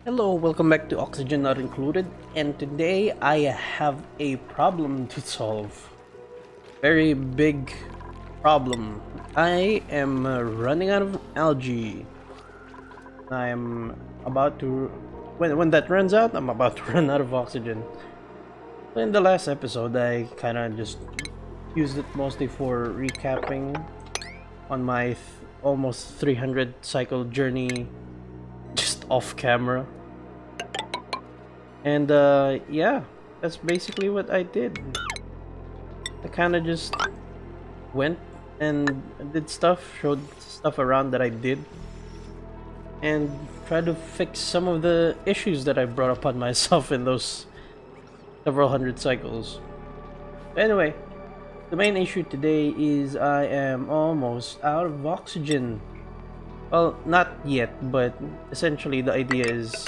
Hello, welcome back to Oxygen Not Included, and today I have a problem to solve. Very big problem. I am running out of algae. I'm about to... When that runs out, I'm about to run out of oxygen. In the last episode, I kinda just used it mostly for recapping on my almost 300 cycle journey just off camera. And yeah, that's basically what I did. I kind of just went and did stuff, showed stuff around that I did, and tried to fix some of the issues that I brought upon myself in those several hundred cycles. Anyway, the main issue today is I am almost out of oxygen. Well, not yet, but essentially the idea is,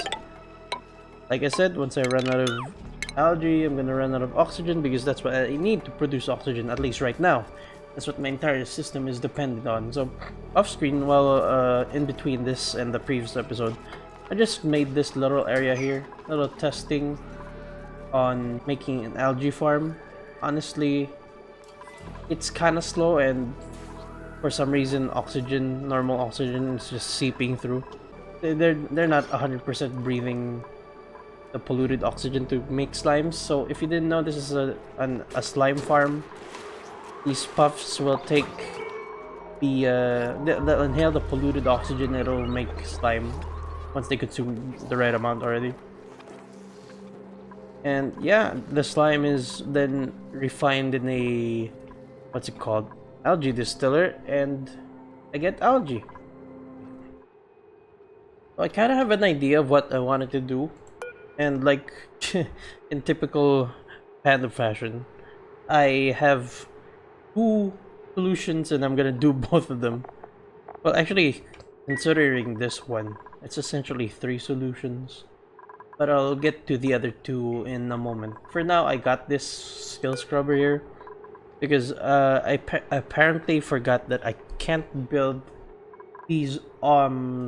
like I said, once I run out of algae, I'm gonna run out of oxygen because that's what I need to produce oxygen, at least right now. That's what my entire system is dependent on. So, off screen, while in between this and the previous episode, I just made this little area here, little testing on making an algae farm. Honestly, it's kind of slow, and for some reason, normal oxygen, is just seeping through. They're not 100% breathing the polluted oxygen to make slimes. So if you didn't know, this is a slime farm. These puffs will take they'll inhale the polluted oxygen. It'll make slime once they consume the right amount already. And yeah, the slime is then refined in a, what's it called, algae distiller, and I get algae. So I kind of have an idea of what I wanted to do. And like in typical Panda fashion, I have two solutions and I'm gonna do both of them. Well, actually, considering this one, it's essentially three solutions. But I'll get to the other two in a moment. For now, I got this skill scrubber here because I apparently forgot that I can't build these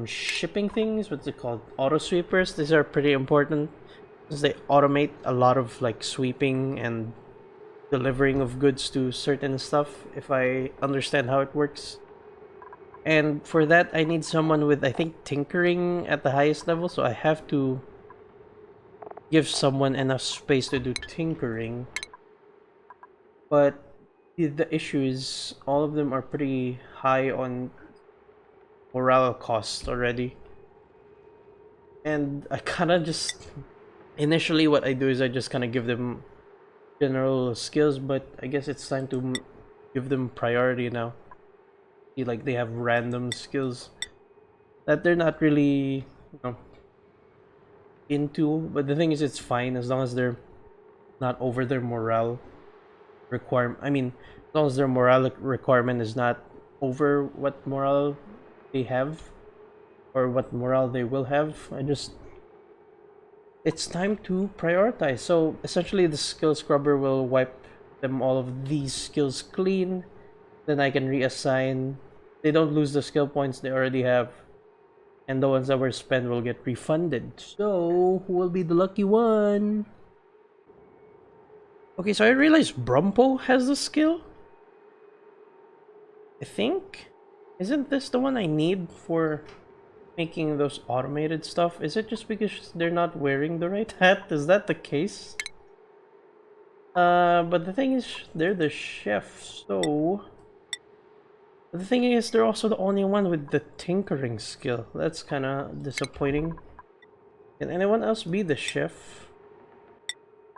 shipping things. What's it called? Auto sweepers. These are pretty important because they automate a lot of like sweeping and delivering of goods to certain stuff, if I understand how it works. And for that, I need someone with, I think, tinkering at the highest level, so I have to give someone enough space to do tinkering. But the issue is all of them are pretty high on morale cost already, and I kind of just initially what I do is I just kind of give them general skills, but I guess it's time to give them priority now. See, like they have random skills that they're not really, into, but the thing is, it's fine as long as they're not over their morale requirement. I mean, as long as their morale requirement is not over what morale they have or what morale they will have. It's time to prioritize. So essentially the skill scrubber will wipe them all of these skills clean, then I can reassign. They don't lose the skill points they already have, and the ones that were spent will get refunded. So who will be the lucky one? Okay, so I realized Brumpo has the skill, I think. Isn't this the one I need for making those automated stuff? Is it just because they're not wearing the right hat? Is that the case? But the thing is, they're the chef, so... The thing is, they're also the only one with the tinkering skill. That's kinda disappointing. Can anyone else be the chef?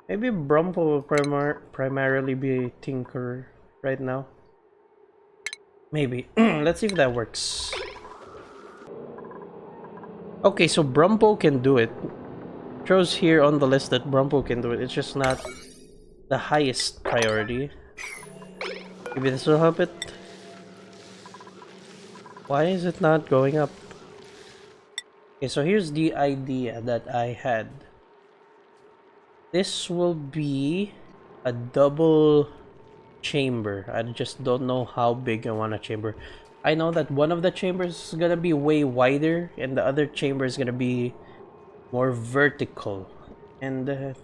Maybe Brumpo will primarily be a tinkerer right now. Maybe. Let's see if that works. Okay, so Brumpo can do it. Shows here on the list that Brumpo can do it. It's just not the highest priority. Maybe this will help it. Why is it not going up? Okay, so here's the idea that I had. This will be a double chamber. I just don't know how big I want a chamber. I know that one of the chambers is gonna be way wider and the other chamber is gonna be more vertical. And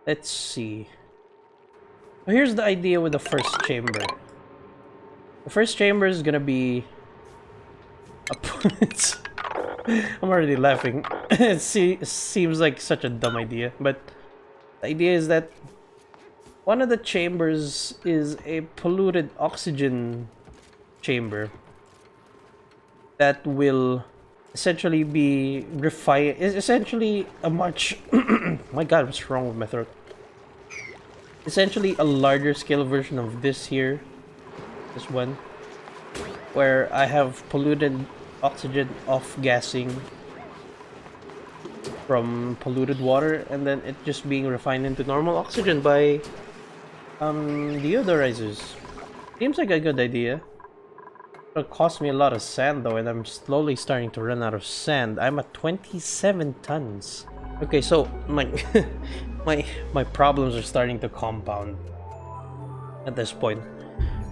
let's see. So here's the idea with the first chamber. The first chamber is gonna be I'm already laughing. It seems like such a dumb idea, but the idea is that one of the chambers is a polluted oxygen chamber that will essentially be refined. Is essentially a much my god, what's wrong with my throat? Essentially a larger scale version of this here, this one, where I have polluted oxygen off-gassing from polluted water, and then it just being refined into normal oxygen by deodorizers. Seems like a good idea. It'll cost me a lot of sand though, and I'm slowly starting to run out of sand. I'm at 27 tons. Okay, so my my problems are starting to compound at this point.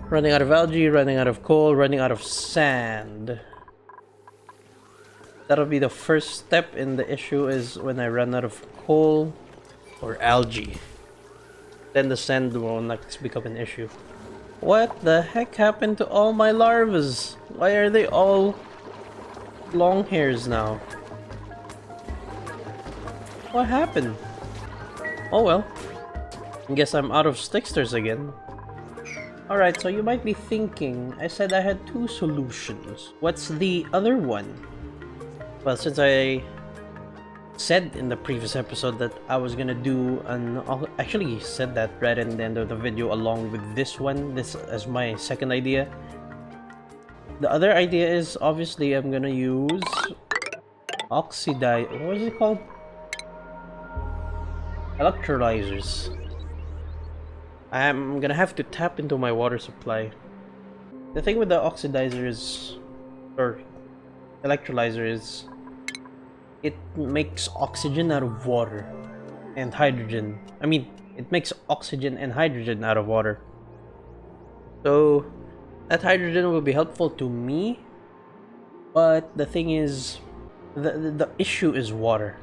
Running out of algae, running out of coal, running out of sand. That'll be the first step in the issue, is when I run out of coal or algae. Then the sand will not become an issue. What the heck happened to all my larvas? Why are they all long hairs now? What happened? Oh well. I guess I'm out of sticksters again. Alright, so you might be thinking, I said I had 2 solutions. What's the other one? Well, since I said in the previous episode that I was gonna do an... actually said that right in the end of the video along with this one, this as my second idea. The other idea is, obviously, I'm gonna use oxidize... what is it called? Electrolyzers. I'm gonna have to tap into my water supply. The thing with the oxidizer is... or electrolyzer is... it makes oxygen out of water and hydrogen. I mean, it makes oxygen and hydrogen out of water. So that hydrogen will be helpful to me, but the thing is, the issue is water.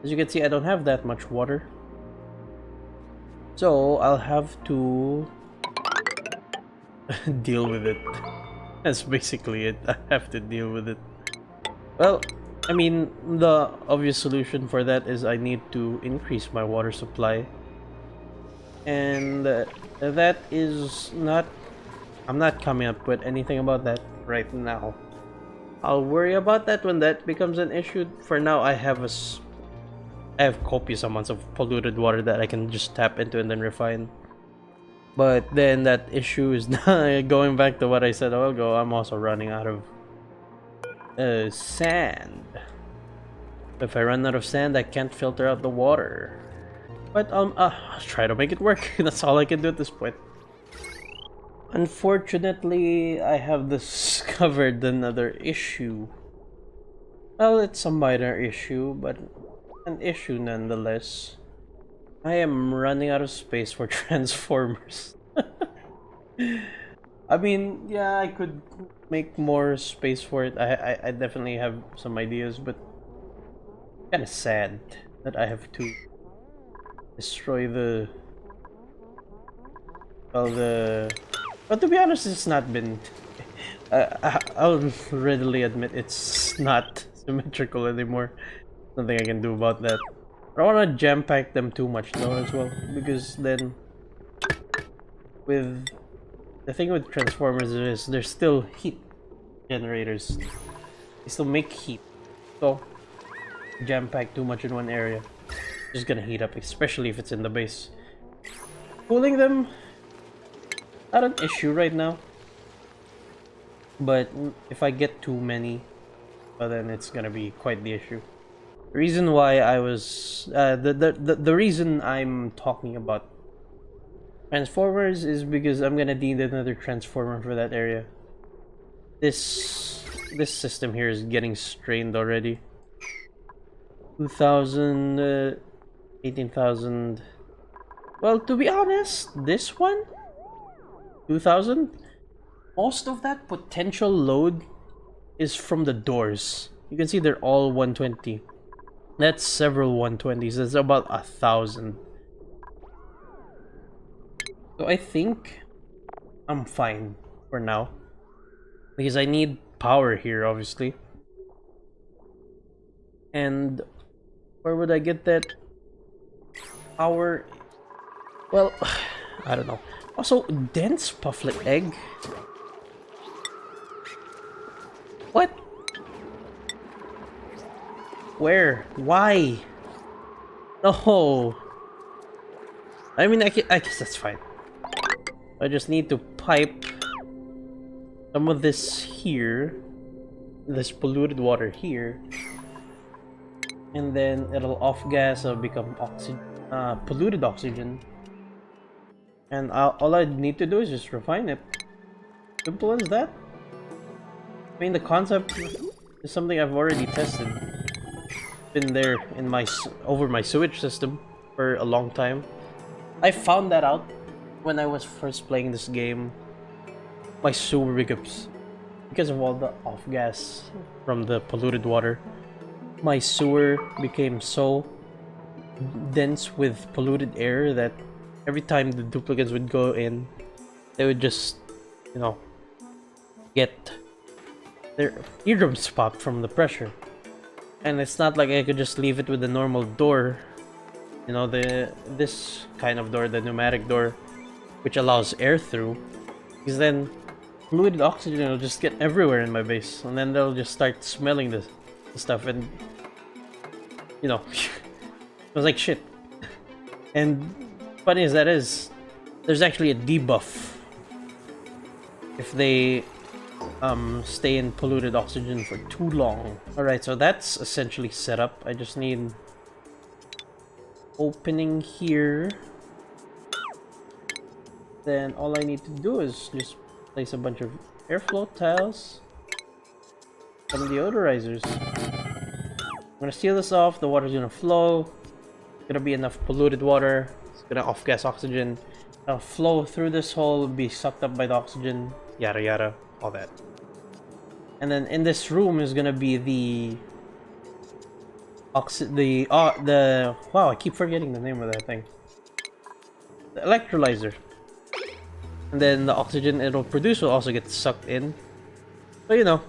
As you can see, I don't have that much water, so I'll have to deal with it. That's basically it. I have to deal with it. Well, I mean, the obvious solution for that is I need to increase my water supply. And that is not... I'm not coming up with anything about that right now. I'll worry about that when that becomes an issue. For now, I have copious amounts of polluted water that I can just tap into and then refine. But then that issue is not... going back to what I said a while ago, I'm also running out of sand. If I run out of sand, I can't filter out the water. But I'll try to make it work. That's all I can do at this point. Unfortunately, I have discovered another issue. Well, it's a minor issue, but an issue nonetheless. I am running out of space for transformers. I mean, yeah, I could make more space for it. I definitely have some ideas, but kind of sad that I have to destroy the... well, but to be honest, it's not been... I'll readily admit it's not symmetrical anymore. Nothing I can do about that. I don't want to jam pack them too much though as well, because then with the thing with transformers is there's still heat generators. They still make heat. So jam pack too much in one area, it's just gonna heat up, especially if it's in the base. Cooling them, not an issue right now. But if I get too many, well, then it's gonna be quite the issue. The reason why I was the reason I'm talking about transformers is because I'm gonna need another transformer for that area. This system here is getting strained already. 2,000, 18,000. Well, to be honest, this one, 2,000. Most of that potential load is from the doors. You can see they're all 120. That's several 120s. That's about 1,000. So I think I'm fine for now. Because I need power here, obviously. And where would I get that power? Well, I don't know. Also, dense pufflet egg? What? Where? Why? No. I mean, I guess that's fine. I just need to pipe some of this here, this polluted water here, and then it'll off gas or become polluted oxygen. And all I need to do is just refine it. Simple as that. I mean, the concept is something I've already tested. Been there in over my sewage system for a long time. I found that out when I was first playing this game. My sewer becomes, because of all the off gas from the polluted water, my sewer became so dense with polluted air that every time the duplicants would go in, they would just, you know, get their eardrums popped from the pressure. And it's not like I could just leave it with the normal door, you know, this kind of door, the pneumatic door, which allows air through, because then polluted oxygen will just get everywhere in my base, and then they'll just start smelling the stuff, and you know, it was like shit. And funny as that is, there's actually a debuff if they stay in polluted oxygen for too long. Alright, so that's essentially set up. I just need opening here. Then all I need to do is just place a bunch of airflow tiles and deodorizers. I'm gonna seal this off. The water's gonna flow. It's gonna be enough polluted water. It's gonna off gas oxygen. It'll flow through this hole, be sucked up by the oxygen, yada yada, all that. And then in this room is gonna be the wow, I keep forgetting the name of that thing. The electrolyzer. And then the oxygen it'll produce will also get sucked in. So you know,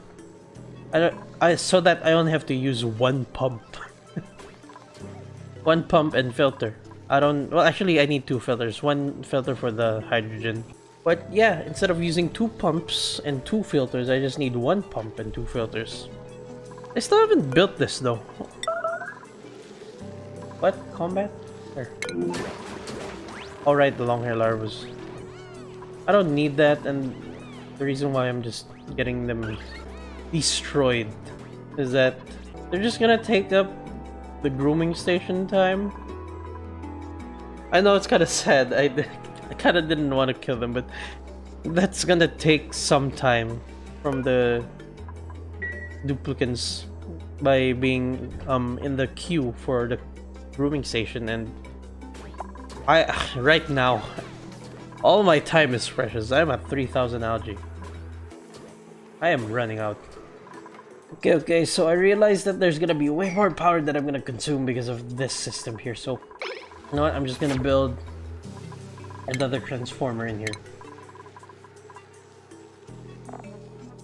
so that I only have to use one pump. One pump and filter. Well, actually I need two filters. One filter for the hydrogen. But yeah, instead of using two pumps and two filters, I just need one pump and two filters. I still haven't built this though. What? Combat? There. Alright, the long hair larvas. I don't need that, and the reason why I'm just getting them destroyed is that they're just gonna take up the grooming station time. I know it's kind of sad. I kind of didn't want to kill them, but that's gonna take some time from the duplicants by being in the queue for the grooming station, and right now all my time is precious. I'm at 3,000 algae. I am running out. Okay, so I realized that there's gonna be way more power that I'm gonna consume because of this system here, so you know what, I'm just gonna build another transformer in here.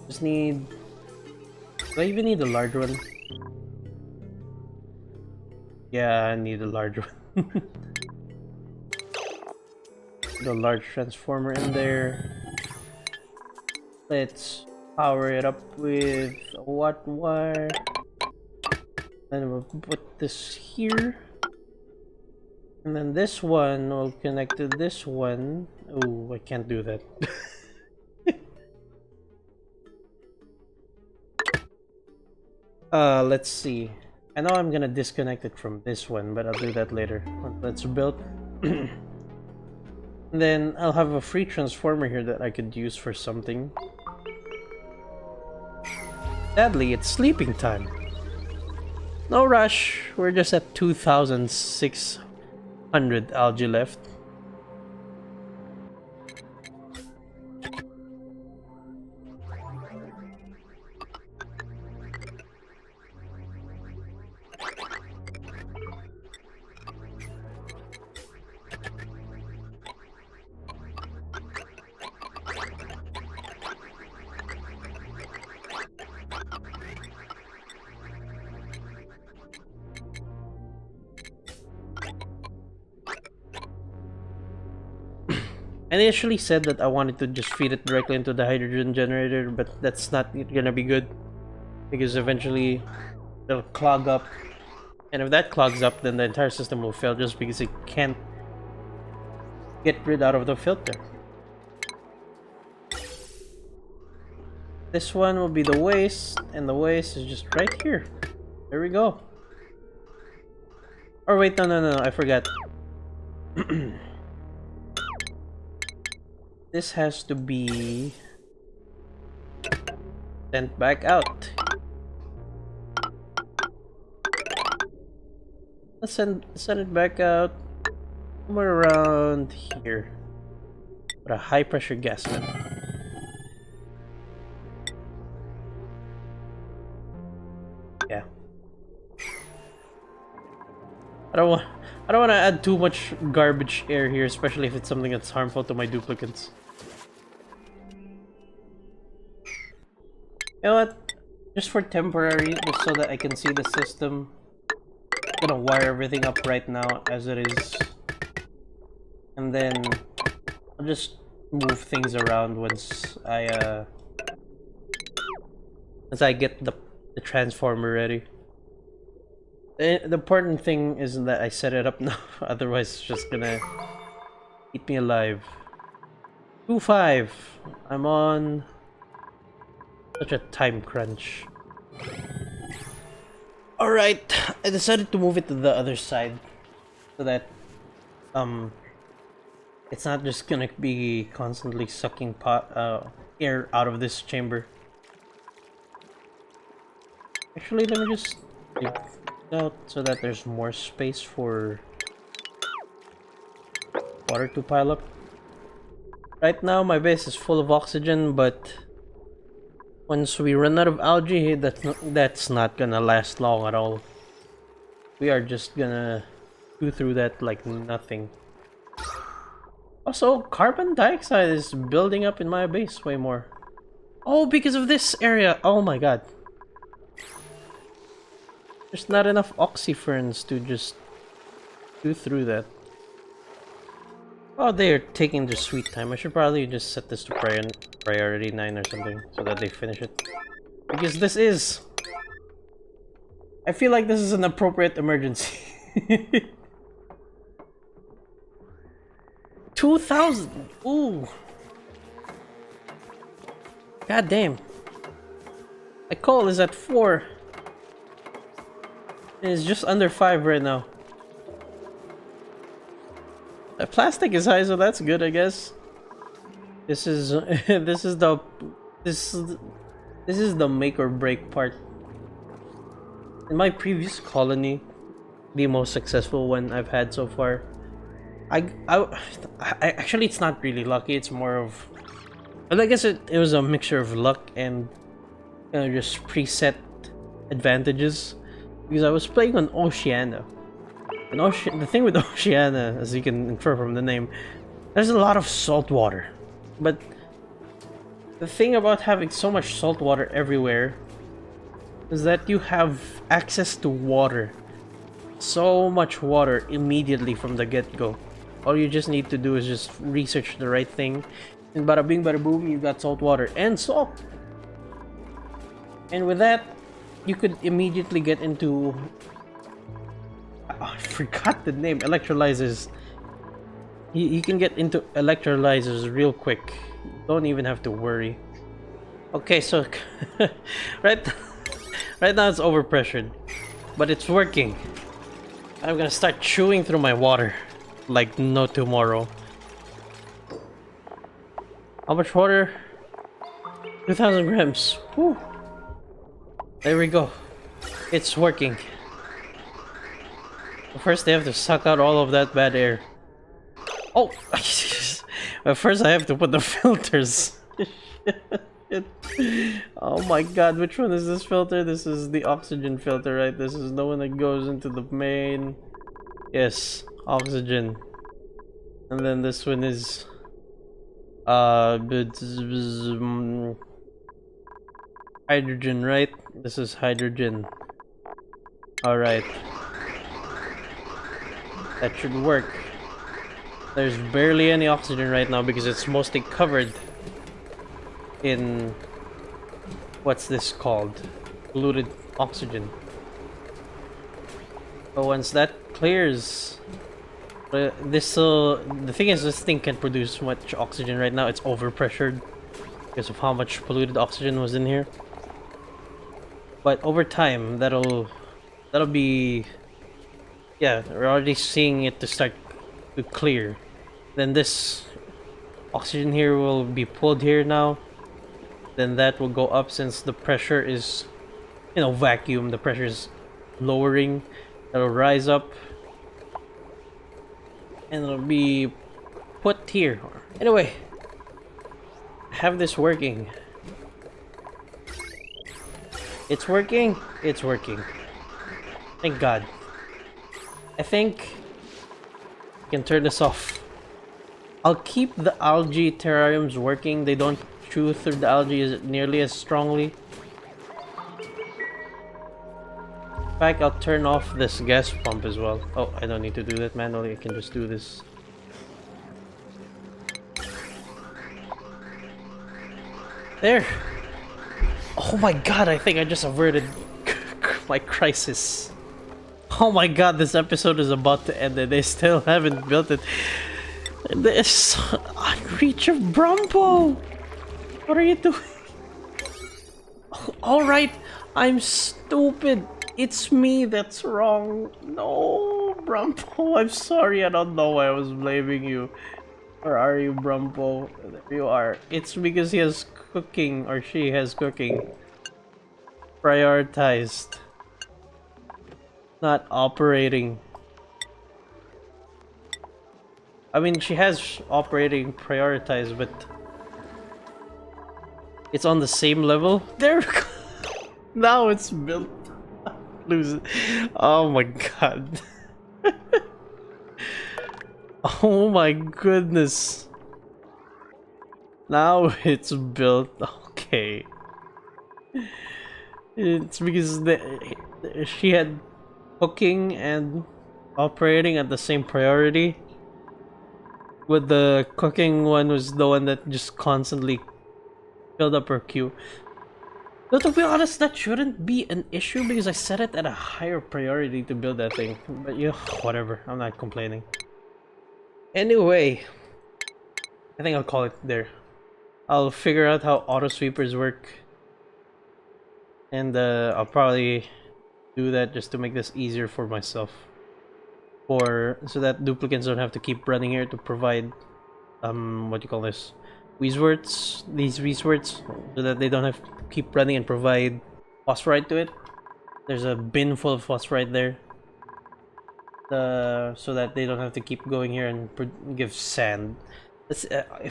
Just need... do I even need a large one? Yeah, I need a large one. The large transformer in there. Let's power it up with a watt wire. Then we'll put this here. And then this one will connect to this one. Oh, I can't do that. Let's see. I know I'm gonna disconnect it from this one, but I'll do that later. Let's build. Then I'll have a free transformer here that I could use for something. Sadly, it's sleeping time. No rush. We're just at 2,600 algae left. I initially said that I wanted to just feed it directly into the hydrogen generator, but that's not gonna be good because eventually it'll clog up, and if that clogs up, then the entire system will fail just because it can't get rid out of the filter. This one will be the waste, and the waste is just right here. There we go. Or wait, no, I forgot. This has to be sent back out. Let's send it back out somewhere around here. With a high pressure gas vent. Yeah. I don't want to add too much garbage air here, especially if it's something that's harmful to my duplicants. You know what? Just for temporary, just so that I can see the system. I'm gonna wire everything up right now as it is. And then I'll just move things around once I get the transformer ready. The important thing isn't that I set it up now, otherwise it's just gonna keep me alive. 2-5. I'm on such a time crunch. Alright, I decided to move it to the other side so that it's not just gonna be constantly sucking air out of this chamber. Actually, let me just leave it out so that there's more space for water to pile up. Right now my base is full of oxygen, but once we run out of algae, that's not gonna last long at all. We are just gonna go through that like nothing. Also, carbon dioxide is building up in my base way more. Oh, because of this area! Oh my god. There's not enough oxyferns to just go through that. Oh, they're taking their sweet time. I should probably just set this to priority 9 or something so that they finish it. Because this is... I feel like this is an appropriate emergency. 2,000! Ooh! God damn. My coal is at 4. It's just under 5 right now. The plastic is high, so that's good, I guess. This is this is the make or break part. In my previous colony, the most successful one I've had so far, I actually it's not really lucky. It's more of, well, I guess it was a mixture of luck and just preset advantages. Because I was playing on Oceania. And the thing with Oceania, as you can infer from the name, there's a lot of salt water. But the thing about having so much salt water everywhere is that you have access to water. So much water immediately from the get-go. All you just need to do is just research the right thing, and bada bing bada boom, you got salt water and salt. And with that, you could immediately get into... I forgot the name. Electrolyzers. You can get into electrolyzers real quick. Don't even have to worry. Okay, so right now it's overpressured, but it's working. I'm gonna start chewing through my water like no tomorrow. How much water? 2,000 grams. Whew. There we go. It's working. First, they have to suck out all of that bad air. Oh! But first, I have to put the filters. Oh my god, which one is this filter? This is the oxygen filter, right? This is the one that goes into the main... Yes, oxygen. And then this one is... hydrogen, right? This is hydrogen. Alright. That should work. There's barely any oxygen right now because it's mostly covered in what's this called? Polluted oxygen. But once that clears, the thing is, this thing can't produce much oxygen right now. It's overpressured because of how much polluted oxygen was in here. But over time, that'll be, yeah, we're already seeing it to start to clear. Then this oxygen here will be pulled here now. Then that will go up since the pressure is, you know, vacuum. The pressure is lowering. That'll rise up. And it'll be put here. Anyway, have this working. It's working. It's working. Thank God. I think I can turn this off. I'll keep the algae terrariums working. They don't chew through the algae nearly as strongly. In fact, I'll turn off this gas pump as well. Oh, I don't need to do that manually. I can just do this. There. Oh my God, I think I just averted my crisis. Oh my God, this episode is about to end and they still haven't built it. This unreach of Brumpo. What are you doing? Alright, I'm stupid. It's me that's wrong. No, Brumpo, I'm sorry. I don't know why I was blaming you. Where are you, Brumpo? There you are. It's because he has cooking, or she has cooking prioritized, not operating. I mean, she has operating prioritized, but it's on the same level. There we go. Now it's built. Lose it. Oh my God. Oh my goodness. Now it's built. Okay. It's because she had cooking and operating at the same priority. With the cooking one was the one that just constantly filled up her queue. Though to be honest, that shouldn't be an issue because I set it at a higher priority to build that thing. But yeah, whatever. I'm not complaining. Anyway, I think I'll call it there. I'll figure out how auto sweepers work. And I'll probably do that just to make this easier for myself. So that duplicants don't have to keep running here to provide what do you call this? These Weezworts, so that they don't have to keep running and provide phosphorite to it. There's a bin full of phosphorite there. So that they don't have to keep going here and give sand.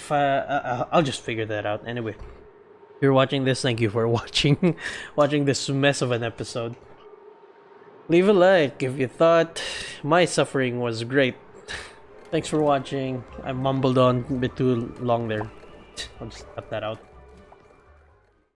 I'll just figure that out. Anyway, if you're watching this, thank you for watching this mess of an episode. Leave a like if you thought my suffering was great. Thanks for watching. I mumbled on a bit too long there. I'll just cut that out.